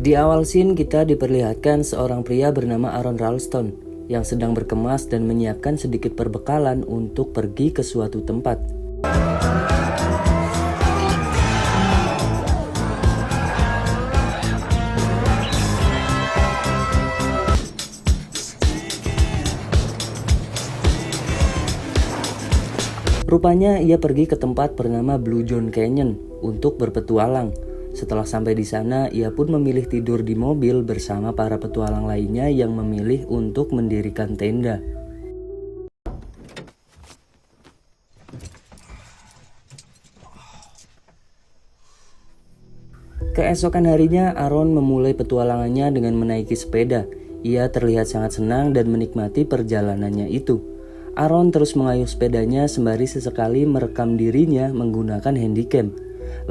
Di awal scene kita diperlihatkan seorang pria bernama Aaron Ralston yang sedang berkemas dan menyiapkan sedikit perbekalan untuk pergi ke suatu tempat. Rupanya ia pergi ke tempat bernama Blue John Canyon untuk berpetualang. Setelah sampai di sana, ia pun memilih tidur di mobil bersama para petualang lainnya yang memilih untuk mendirikan tenda. Keesokan harinya, Aaron memulai petualangannya dengan menaiki sepeda. Ia terlihat sangat senang dan menikmati perjalanannya itu. Aaron terus mengayuh sepedanya sembari sesekali merekam dirinya menggunakan handycam.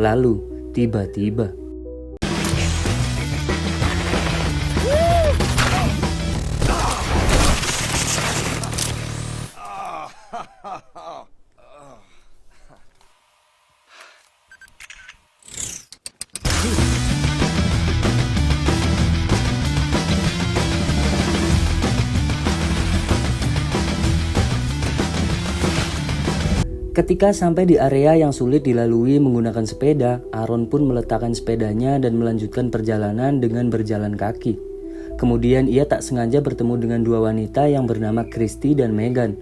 Lalu, tiba-tiba ketika sampai di area yang sulit dilalui menggunakan sepeda, Aaron pun meletakkan sepedanya dan melanjutkan perjalanan dengan berjalan kaki. Kemudian ia tak sengaja bertemu dengan dua wanita yang bernama Christy dan Megan.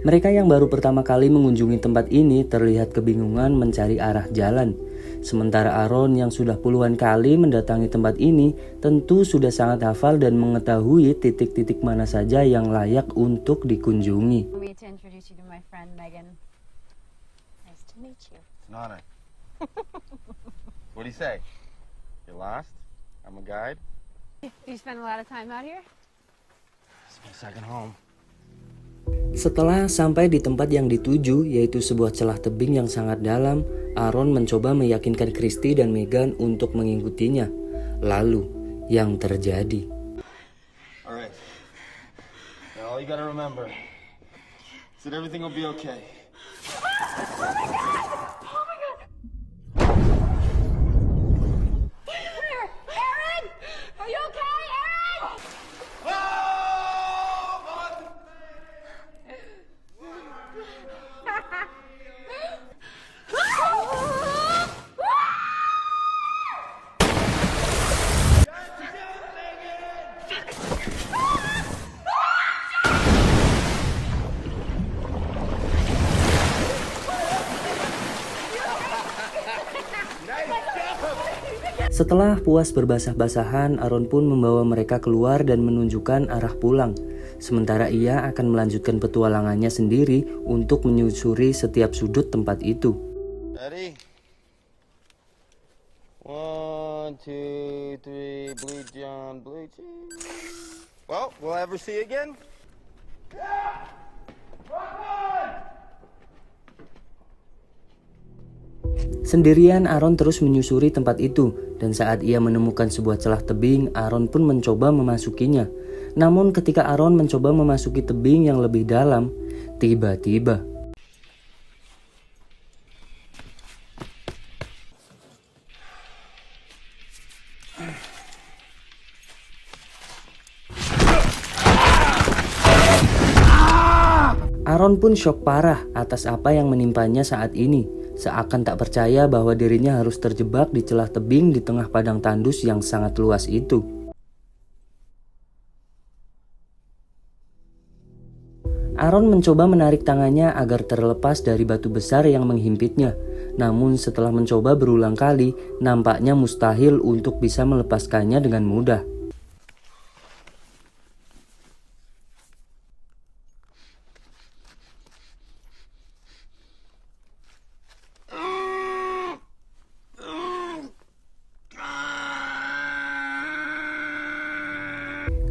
Mereka yang baru pertama kali mengunjungi tempat ini terlihat kebingungan mencari arah jalan. Sementara Aaron yang sudah puluhan kali mendatangi tempat ini tentu sudah sangat hafal dan mengetahui titik-titik mana saja yang layak untuk dikunjungi. Meet you. It's an honor. What do you say? You're lost? I'm a guide? You spend a lot of time out here? It's my second home. Setelah sampai di tempat yang dituju, yaitu sebuah celah tebing yang sangat dalam, Aaron mencoba meyakinkan Christy dan Megan untuk mengikutinya. Lalu, yang terjadi. Alright. Now all you gotta remember is that everything will be okay. Oh my god! Oh my god! Aaron! Are you okay, Aaron? Setelah puas berbasah-basahan, Aaron pun membawa mereka keluar dan menunjukkan arah pulang. Sementara ia akan melanjutkan petualangannya sendiri untuk menyusuri setiap sudut tempat itu. Ready? 1, 2, 3, Blue John, Blue John. Well, will I ever see you again? Yeah! Rock on! Sendirian Aaron terus menyusuri tempat itu, dan saat ia menemukan sebuah celah tebing, Aaron pun mencoba memasukinya. Namun ketika Aaron mencoba memasuki tebing yang lebih dalam, tiba-tiba Aaron pun syok parah atas apa yang menimpanya saat ini. Seakan tak percaya bahwa dirinya harus terjebak di celah tebing di tengah padang tandus yang sangat luas itu. Aaron mencoba menarik tangannya agar terlepas dari batu besar yang menghimpitnya. Namun setelah mencoba berulang kali, nampaknya mustahil untuk bisa melepaskannya dengan mudah.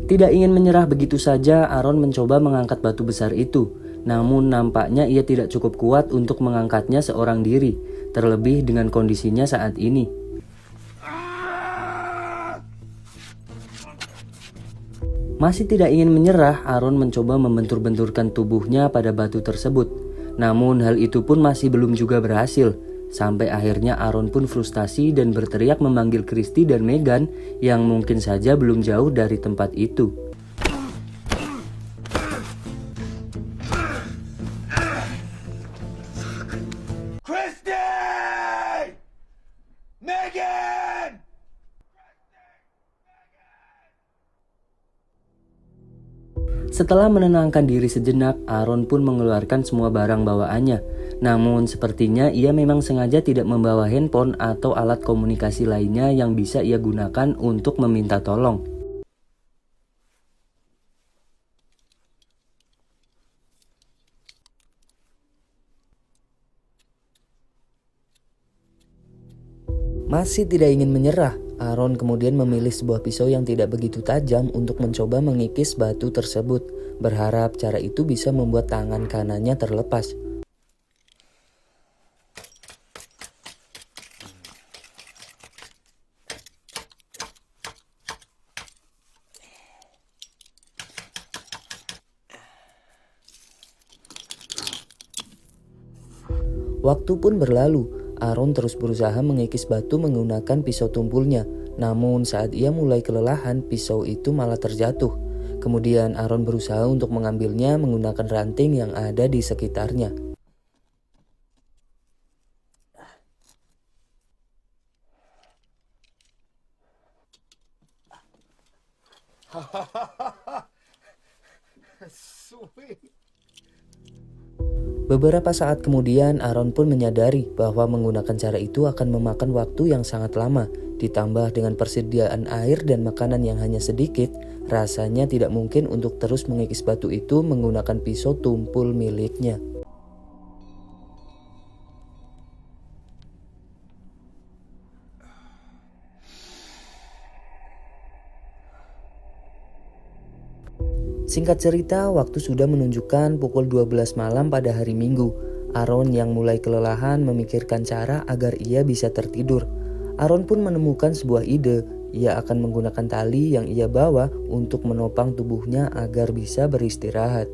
Tidak ingin menyerah begitu saja, Aaron mencoba mengangkat batu besar itu. Namun nampaknya ia tidak cukup kuat untuk mengangkatnya seorang diri, terlebih dengan kondisinya saat ini. Masih tidak ingin menyerah, Aaron mencoba membentur-benturkan tubuhnya pada batu tersebut. Namun hal itu pun masih belum juga berhasil. Sampai akhirnya Aaron pun frustasi dan berteriak memanggil Christy dan Megan yang mungkin saja belum jauh dari tempat itu. Christy! Megan! Setelah menenangkan diri sejenak, Aaron pun mengeluarkan semua barang bawaannya. Namun sepertinya ia memang sengaja tidak membawa handphone atau alat komunikasi lainnya yang bisa ia gunakan untuk meminta tolong. Masih tidak ingin menyerah, Aaron kemudian memilih sebuah pisau yang tidak begitu tajam untuk mencoba mengikis batu tersebut, berharap cara itu bisa membuat tangan kanannya terlepas. Waktu pun berlalu, Aaron terus berusaha mengikis batu menggunakan pisau tumpulnya. Namun saat ia mulai kelelahan, pisau itu malah terjatuh. Kemudian Aaron berusaha untuk mengambilnya menggunakan ranting yang ada di sekitarnya. Sweet. Beberapa saat kemudian Aaron pun menyadari bahwa menggunakan cara itu akan memakan waktu yang sangat lama. Ditambah dengan persediaan air dan makanan yang hanya sedikit, rasanya tidak mungkin untuk terus mengikis batu itu menggunakan pisau tumpul miliknya. Singkat cerita, waktu sudah menunjukkan pukul 12 malam pada hari Minggu. Aaron yang mulai kelelahan memikirkan cara agar ia bisa tertidur. Aaron pun menemukan sebuah ide. Ia akan menggunakan tali yang ia bawa untuk menopang tubuhnya agar bisa beristirahat.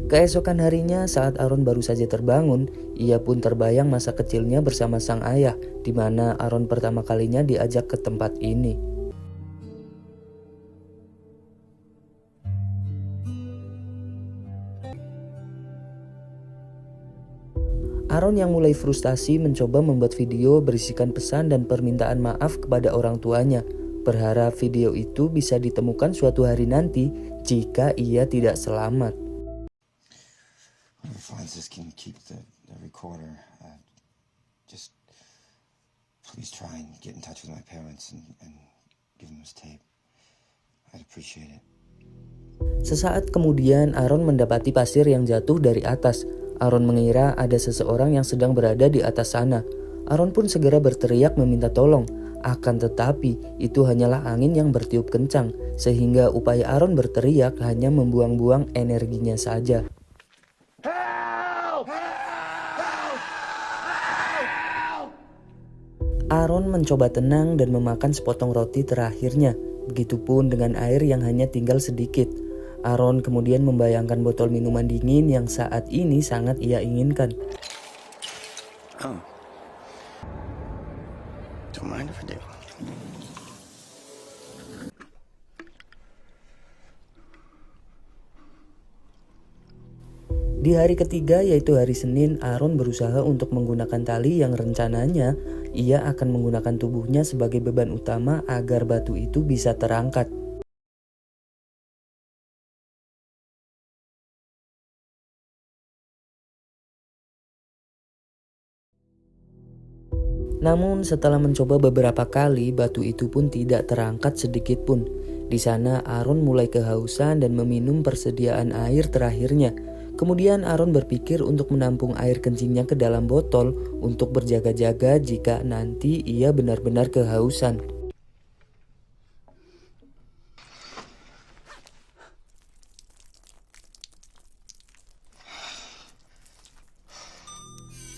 Keesokan harinya saat Aaron baru saja terbangun, ia pun terbayang masa kecilnya bersama sang ayah, di mana Aaron pertama kalinya diajak ke tempat ini. Aaron yang mulai frustasi mencoba membuat video berisikan pesan dan permintaan maaf kepada orang tuanya, berharap video itu bisa ditemukan suatu hari nanti jika ia tidak selamat. Whoever finds this can keep the recorder. Just please try and get in touch with my parents and give them this tape. I'd appreciate it. Sesaat kemudian Aaron mendapati pasir yang jatuh dari atas. Aaron mengira ada seseorang yang sedang berada di atas sana. Aaron pun segera berteriak meminta tolong. Akan tetapi itu hanyalah angin yang bertiup kencang, sehingga upaya Aaron berteriak hanya membuang-buang energinya saja. Aaron mencoba tenang dan memakan sepotong roti terakhirnya. Begitupun dengan air yang hanya tinggal sedikit. Aaron kemudian membayangkan botol minuman dingin yang saat ini sangat ia inginkan. Oh. Don't mind if I do. Di hari ketiga yaitu hari Senin, Aaron berusaha untuk menggunakan tali yang rencananya ia akan menggunakan tubuhnya sebagai beban utama agar batu itu bisa terangkat. Namun setelah mencoba beberapa kali, batu itu pun tidak terangkat sedikit pun. Di sana Aaron mulai kehausan dan meminum persediaan air terakhirnya. Kemudian Aaron berpikir untuk menampung air kencingnya ke dalam botol untuk berjaga-jaga jika nanti ia benar-benar kehausan.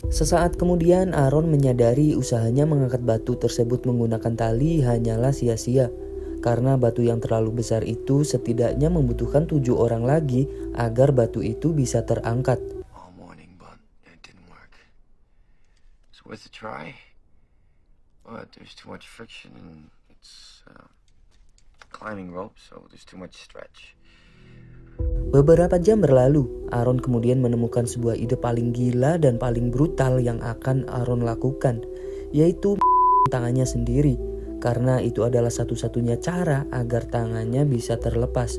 Sesaat kemudian Aaron menyadari usahanya mengangkat batu tersebut menggunakan tali hanyalah sia-sia. Karena batu yang terlalu besar itu setidaknya membutuhkan 7 orang lagi agar batu itu bisa terangkat. All morning, but it didn't work. It's worth a try. But there's too much friction and it's climbing rope, so there's too much stretch. Beberapa jam berlalu, Aaron kemudian menemukan sebuah ide paling gila dan paling brutal yang akan Aaron lakukan, yaitu tangannya sendiri, karena itu adalah satu-satunya cara agar tangannya bisa terlepas.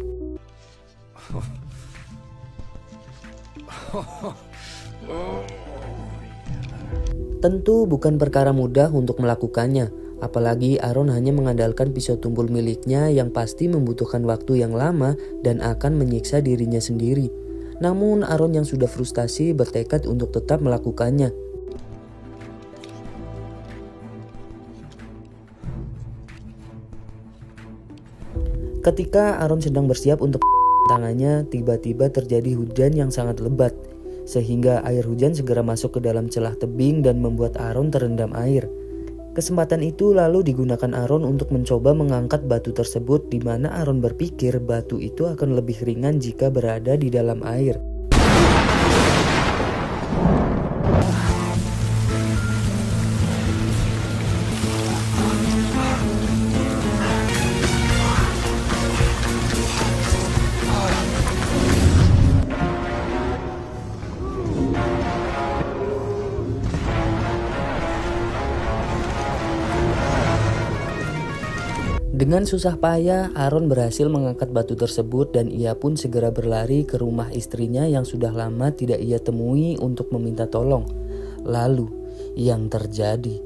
Tentu bukan perkara mudah untuk melakukannya, apalagi Aaron hanya mengandalkan pisau tumpul miliknya yang pasti membutuhkan waktu yang lama dan akan menyiksa dirinya sendiri. Namun Aaron yang sudah frustasi bertekad untuk tetap melakukannya. Ketika Aaron sedang bersiap untuk tangannya, tiba-tiba terjadi hujan yang sangat lebat, sehingga air hujan segera masuk ke dalam celah tebing dan membuat Aaron terendam air. Kesempatan itu lalu digunakan Aaron untuk mencoba mengangkat batu tersebut, di mana Aaron berpikir batu itu akan lebih ringan jika berada di dalam air. Dengan susah payah, Aaron berhasil mengangkat batu tersebut dan ia pun segera berlari ke rumah istrinya yang sudah lama tidak ia temui untuk meminta tolong. Lalu, yang terjadi.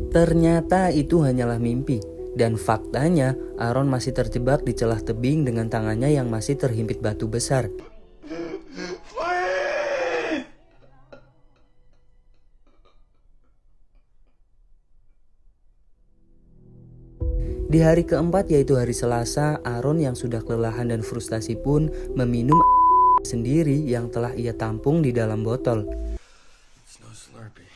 Ternyata itu hanyalah mimpi. Dan faktanya, Aaron masih terjebak di celah tebing dengan tangannya yang masih terhimpit batu besar. Di hari keempat, yaitu hari Selasa, Aaron yang sudah kelelahan dan frustasi pun meminum sendiri yang telah ia tampung di dalam botol. It's no Slurpee.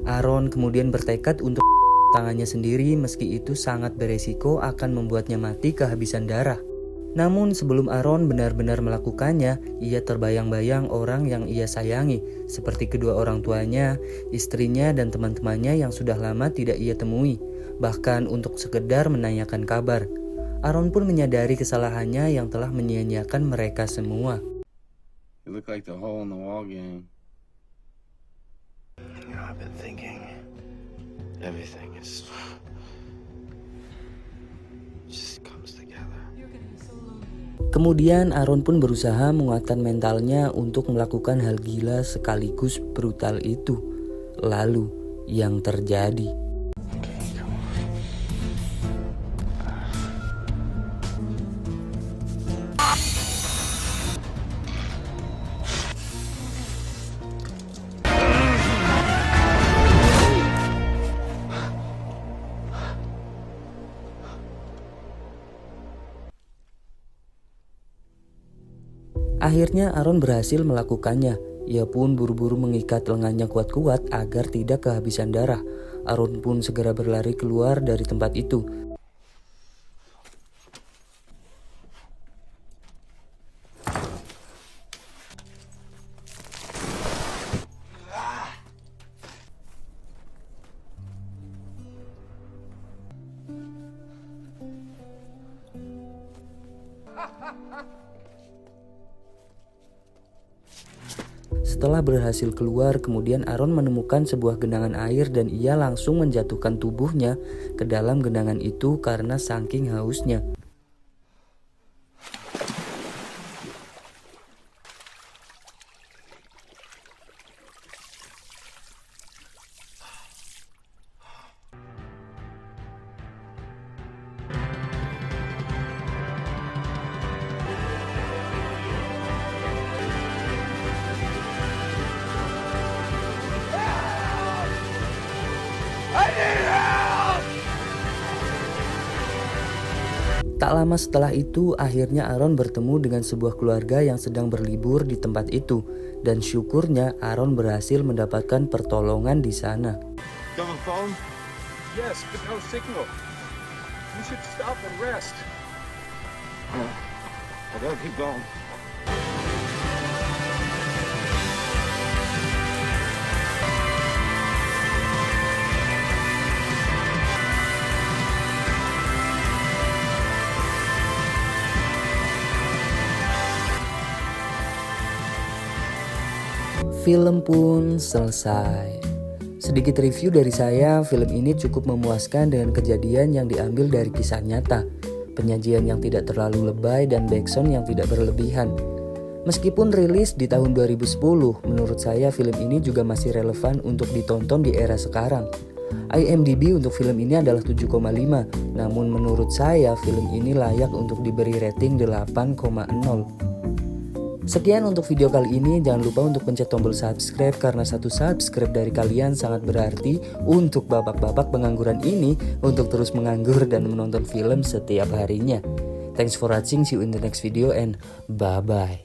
Aaron kemudian bertekad untuk tangannya sendiri meski itu sangat beresiko akan membuatnya mati kehabisan darah. Namun sebelum Aaron benar-benar melakukannya, ia terbayang-bayang orang yang ia sayangi, seperti kedua orang tuanya, istrinya, dan teman-temannya yang sudah lama tidak ia temui, bahkan untuk sekedar menanyakan kabar. Aaron pun menyadari kesalahannya yang telah menyia-nyiakan mereka semua. You look like the hole in the wall gang. You know, I've been thinking everything just comes together. Kemudian Aaron pun berusaha menguatkan mentalnya untuk melakukan hal gila sekaligus brutal itu. Lalu yang terjadi. Akhirnya Aaron berhasil melakukannya. Ia pun buru-buru mengikat lengannya kuat-kuat agar tidak kehabisan darah. Aaron pun segera berlari keluar dari tempat itu. Setelah berhasil keluar, kemudian Aaron menemukan sebuah genangan air dan ia langsung menjatuhkan tubuhnya ke dalam genangan itu karena saking hausnya. Tak lama setelah itu, akhirnya Aaron bertemu dengan sebuah keluarga yang sedang berlibur di tempat itu, dan syukurnya Aaron berhasil mendapatkan pertolongan di sana. You have a phone? Yes, but no signal. You should stop and rest. I gotta keep going. Film pun selesai. Sedikit review dari saya, film ini cukup memuaskan dengan kejadian yang diambil dari kisah nyata, penyajian yang tidak terlalu lebay dan backsound yang tidak berlebihan. Meskipun rilis di tahun 2010, menurut saya film ini juga masih relevan untuk ditonton di era sekarang. IMDb untuk film ini adalah 7,5, namun menurut saya film ini layak untuk diberi rating 8,0. Sekian untuk video kali ini, jangan lupa untuk pencet tombol subscribe karena satu subscribe dari kalian sangat berarti untuk babak-babak pengangguran ini untuk terus menganggur dan menonton film setiap harinya. Thanks for watching, see you in the next video and bye-bye.